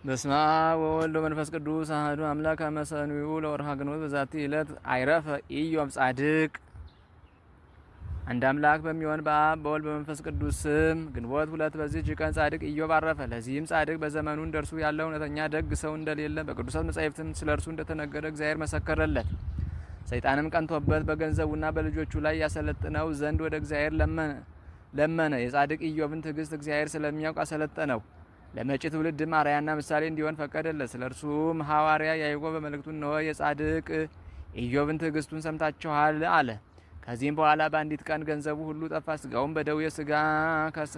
በስመ አብ ወወልድ ወመንፈስ ቅዱስ አሐዱ አምላክ አመ ሰኑዩ ለወርኃ ግንቦት በዛቲ ዕለት አይረፈ ኢዮብ ጻድቅ። አንድ አምላክ በሚሆን በአብ በወልድ በመንፈስ ቅዱስ ስም ግንቦት 2 በዚህች ቀን ጻድቅ ኢዮብ አረፈ። ለዚህም ጻድቅ በዘመኑ እንደርሱ ያለ እውነተኛ ደግ ሰው እንደሌለ በቅዱሳት መጻሕፍትም ስለ እርሱ እንደተነገረ እግዚአብሔር መሰከረለት። ሰይጣንም ቀንቶበት በገንዘቡና በልጆቹ ላይ ያሰለጥነው ዘንድ ወደ እግዚአብሔር ለመነ። የጻድቅ ኢዮብን ትዕግስት እግዚአብሔር ስለሚያውቅ አሰለጠነው። ለመጪ ትውልድም አርአያና ምሳሌ እንዲሆን ፈቀደለት። ስለ እርሱም ሐዋርያ ያዕቆብ በመልእክቱ እነሆ የጻድቅ ኢዮብን ትዕግስቱን ሰምታችኋል አለ። ከዚህም በኋላ በአንዲት ቀን ገንዘቡ ሁሉ ጠፋ። ስጋውም በደዌ ስጋ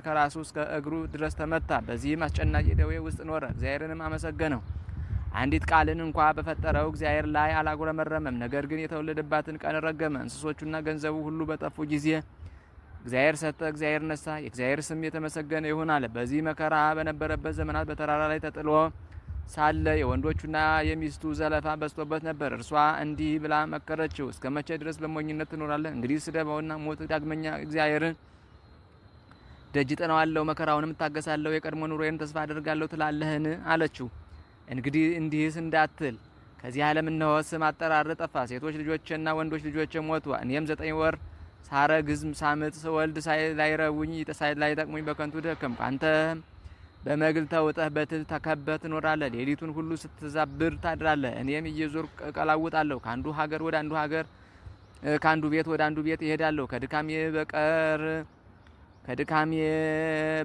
ከራሱ እስከ እግሩ ድረስ ተመታ። በዚህም አስጨናቂ ደዌ ውስጥ ኖረ። እግዚአብሔርንም አመሰገነው። አንዲት ቃልን እንኳ በፈጠረው እግዚአብሔር ላይ አላጉረመረመም። ነገር ግን የተወለደባትን ቀን ረገመ። እንስሶቹና ገንዘቡ ሁሉ በጠፉ ጊዜ እግዚአብሔር ሰጠ፣ እግዚአብሔር ነሳ፣ የእግዚአብሔር ስም የተመሰገነ ይሁን አለ። በዚህ መከራ በነበረበት ዘመናት በተራራ ላይ ተጥሎ ሳለ የወንዶቹና የሚስቱ ዘለፋ በዝቶበት ነበር። እርሷ እንዲህ ብላ መከረችው፣ እስከ መቼ ድረስ በሞኝነት ትኖራለህ? እንግዲህ ስደበውና ሞት፣ ዳግመኛ እግዚአብሔርን ደጅ ጠናዋለሁ፣ መከራውንም እታገሳለሁ፣ የቀድሞ ኑሮዬን ተስፋ አደርጋለሁ ትላለህን? አለችው። እንግዲህ እንዲህስ እንዳትል፣ ከዚህ ዓለም እነሆ ስም አጠራር ጠፋ። ሴቶች ልጆችና ወንዶች ልጆች ሞቱ። እኔም 9 ወር ሳረግዝም ሳምጥ ስወልድ ላይረቡኝ ላይጠቅሙኝ በከንቱ ደከምኩ። አንተም በመግል ተውጠህ በትል ተከበህ ትኖራለህ። ሌሊቱን ሁሉ ስትዛብር ታድራለህ። እኔም እየዞርኩ እቀላውጣለሁ። ከአንዱ ሀገር ወደ አንዱ ሀገር፣ ከአንዱ ቤት ወደ አንዱ ቤት እሄዳለሁ። ከድካሜ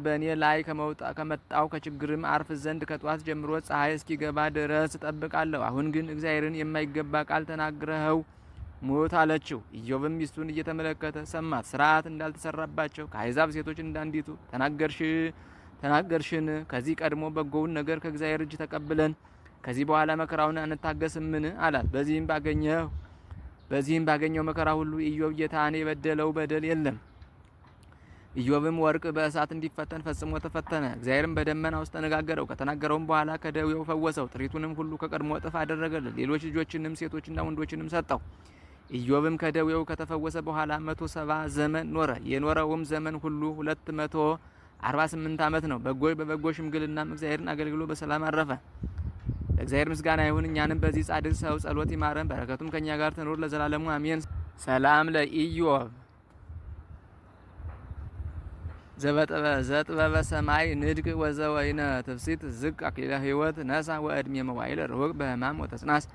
በእኔ ላይ ከመጣው ከችግርም አርፍ ዘንድ ከጧት ጀምሮ ፀሐይ እስኪገባ ድረስ እጠብቃለሁ። አሁን ግን እግዚአብሔርን የማይገባ ቃል ተናግረኸው ሞት አለችው። ኢዮብም ሚስቱን እየተመለከተ ሰማት። ስርዓት እንዳልተሰራባቸው ከአሕዛብ ሴቶች እንዳንዲቱ ተናገርሽን? ከዚህ ቀድሞ በጎውን ነገር ከእግዚአብሔር እጅ ተቀብለን ከዚህ በኋላ መከራውን አንታገስምን? አላት። በዚህም ባገኘው መከራ ሁሉ ኢዮብ ጌታን የበደለው በደል የለም። ኢዮብም ወርቅ በእሳት እንዲፈተን ፈጽሞ ተፈተነ። እግዚአብሔርም በደመና ውስጥ ተነጋገረው። ከተናገረውም በኋላ ከደዌው ፈወሰው። ጥሪቱንም ሁሉ ከቀድሞ እጥፍ አደረገለት። ሌሎች ልጆችንም ሴቶችና ወንዶችንም ሰጠው። ኢዮብም ከደዌው ከተፈወሰ በኋላ 170 ዘመን ኖረ። የኖረውም ዘመን ሁሉ 248 ዓመት ነው። በበጎ ሽምግልናም እግዚአብሔርን አገልግሎ በሰላም አረፈ። ለእግዚአብሔር ምስጋና ይሁን። እኛንም በዚህ ጻድቅ ሰው ጸሎት ይማረን፣ በረከቱም ከእኛ ጋር ትኖር ለዘላለሙ አሜን። ሰላም ለኢዮብ ዘጥበበ ሰማይ ንድቅ ወዘወይነ ትፍሲት ዝቅ አክሊለ ሕይወት ነሳ ወእድሜ መዋይል ርሁቅ በህማም ወተጽናስ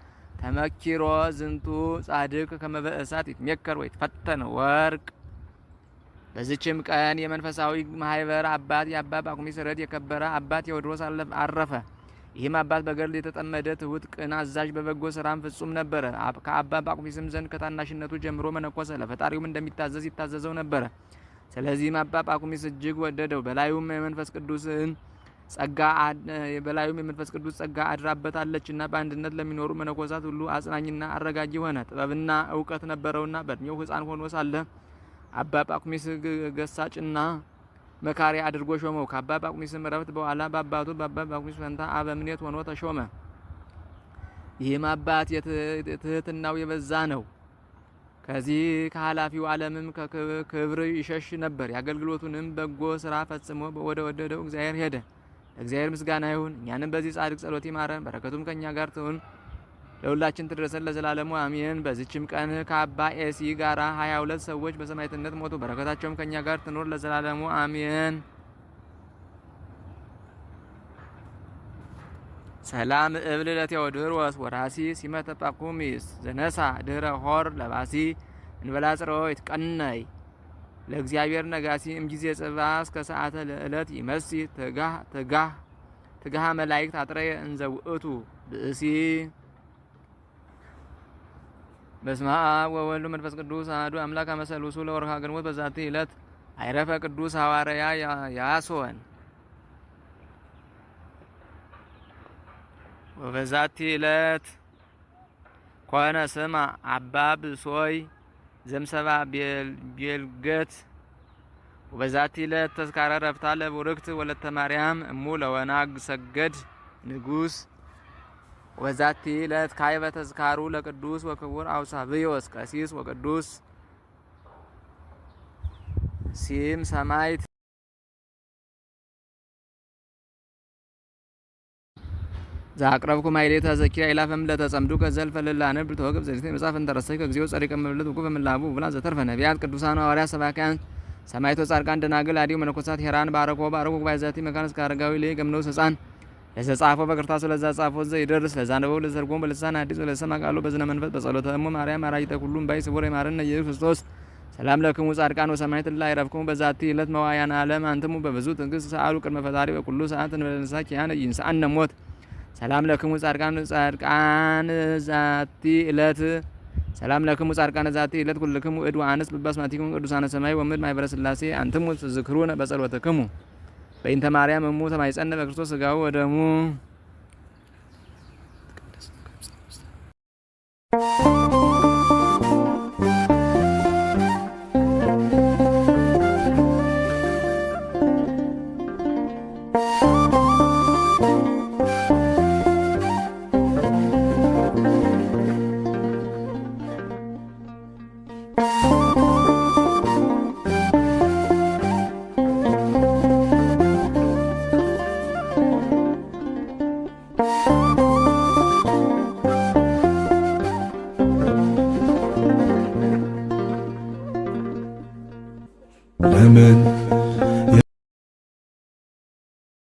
ተመኪሮ ዝንቱ ጻድቅ ከመበእሳት ይትሜከር ወይትፈተን ወርቅ። በዚችም ቀን የመንፈሳዊ ማህበር አባት የአባ ጳኩሚስ ረድ የከበረ አባት ቴዎድሮስ አረፈ። ይህም አባት በገድል የተጠመደ ትሁት፣ ቅን፣ አዛዥ፣ በበጎ ስራም ፍጹም ነበረ። ከአባ ጳኩሚስም ዘንድ ከታናሽነቱ ጀምሮ መነኮሰ። ለፈጣሪውም እንደሚታዘዝ ይታዘዘው ነበረ። ስለዚህም አባ ጳኩሚስ እጅግ ወደደው። በላዩም የመንፈስ ቅዱስ ጸጋ አድራበታለችና በአንድነት ለሚኖሩ መነኮሳት ሁሉ አጽናኝና አረጋጊ ሆነ። ጥበብና እውቀት ነበረውና በእድሜው ሕፃን ሆኖ ሳለ አባ ጳኩሚስ ገሳጭና መካሪ አድርጎ ሾመው። ከአባ ጳኩሚስም ዕረፍት በኋላ በአባቱ በአባ ጳኩሚስ ፈንታ አበምኔት ሆኖ ተሾመ። ይህም አባት ትህትናው የበዛ ነው። ከዚህ ከኃላፊው ዓለምም ክብር ይሸሽ ነበር። የአገልግሎቱንም በጎ ስራ ፈጽሞ ወደ ወደደው እግዚአብሔር ሄደ። ለእግዚአብሔር ምስጋና ይሁን። እኛንም በዚህ ጻድቅ ጸሎት ይማረን፣ በረከቱም ከእኛ ጋር ትሁን ለሁላችን ትድረሰን ለዘላለሙ አሜን። በዚችም ቀን ከአባ ኤሲ ጋራ 22 ሰዎች በሰማዕትነት ሞቱ። በረከታቸውም ከእኛ ጋር ትኖር ለዘላለሙ አሜን። ሰላም እብል ለቴዎድሮስ ወራሲ ሲመተ ጳኩሚስ ዘነሳ ድህረ ሆር ለባሲ እንበላ ጽሮ ይትቀነይ ለእግዚአብሔር ነጋሲ እምጊዜ ጽባ እስከ ሰዓተ ለዕለት ይመሲ ትጋሃ መላእክት አጥረየ እንዘ ውእቱ ብእሲ። በስመ አብ ወወልድ ወመንፈስ ቅዱስ አሐዱ አምላክ አመሰሉሱ ለወርኃ ግንቦት በዛቲ ዕለት አይረፈ ቅዱስ ሐዋርያ ያሶን። ወበዛቲ ዕለት ኮነ ስማ አባ ብሶይ ዘምሰባ ቤልገት። ወበዛቲ ዕለት ተዝካረ ረፍታ ለቡርክት ወለተ ማርያም እሙ ለወናግ ሰገድ ንጉስ። ወበዛቲ ዕለት ካይበ ተዝካሩ ለቅዱስ ወክቡር አውሳብዮስ ቀሲስ ወቅዱስ ሲም ሰማይት። ዛቅረብኩ ማይሌታ ዘኪራ ኢላፈም ለተጸምዱ ከዘልፈ ለላነብ ተወግብ ዘሪት መጻፍ እንተረሰይ ከግዚኦ ጸሪቀ መብለት ወቁ በመላቡ ብላ ዘተርፈ ነቢያት ቅዱሳን ሐዋርያት ሰባክያን ሰማይቶ ጻድቃን ደናግል አዲው መነኮሳት ሄራን ባረኮ ባይዛቲ መካነስ ካረጋዊ ላይ ገምነው ህፃን ለዘጻፈው በቅርታሱ ለዛ ጻፈው ዘይደርስ ለዛነበው ለዘርጎም በልሳን አዲስ ለሰማ ቃሉ በዝነ መንፈስ በጸሎተ እሙ ማርያም አራጅተ ሁሉም ባይ ስቡር የማረነ ኢየሱስ ክርስቶስ ሰላም ለክሙ ጻድቃን ወሰማይት ላይ ረፍኩም በዛቲ ዕለት መዋያን ዓለም አንተሙ በብዙ ትዕግስት ሰአሉ ቅድመ ፈጣሪ በኩሉ ሰዓት እንበለንሳ ኪያነ ይንሳአነ ሞት ሰላም ለክሙ ጻድቃን ዛቲ ዕለት ሰላም ለክሙ ጻድቃን ዛቲ ዕለት ኩልክሙ እድ ወአንስ በባስማቲክሙ ቅዱሳነ ሰማይ ወምድር ማኅበረ ሥላሴ አንትሙ ትዝክሩነ በጸሎተክሙ በእንተ ማርያም እሙ ተማይጸነ በክርስቶስ ሥጋው ወደሙ። ለምን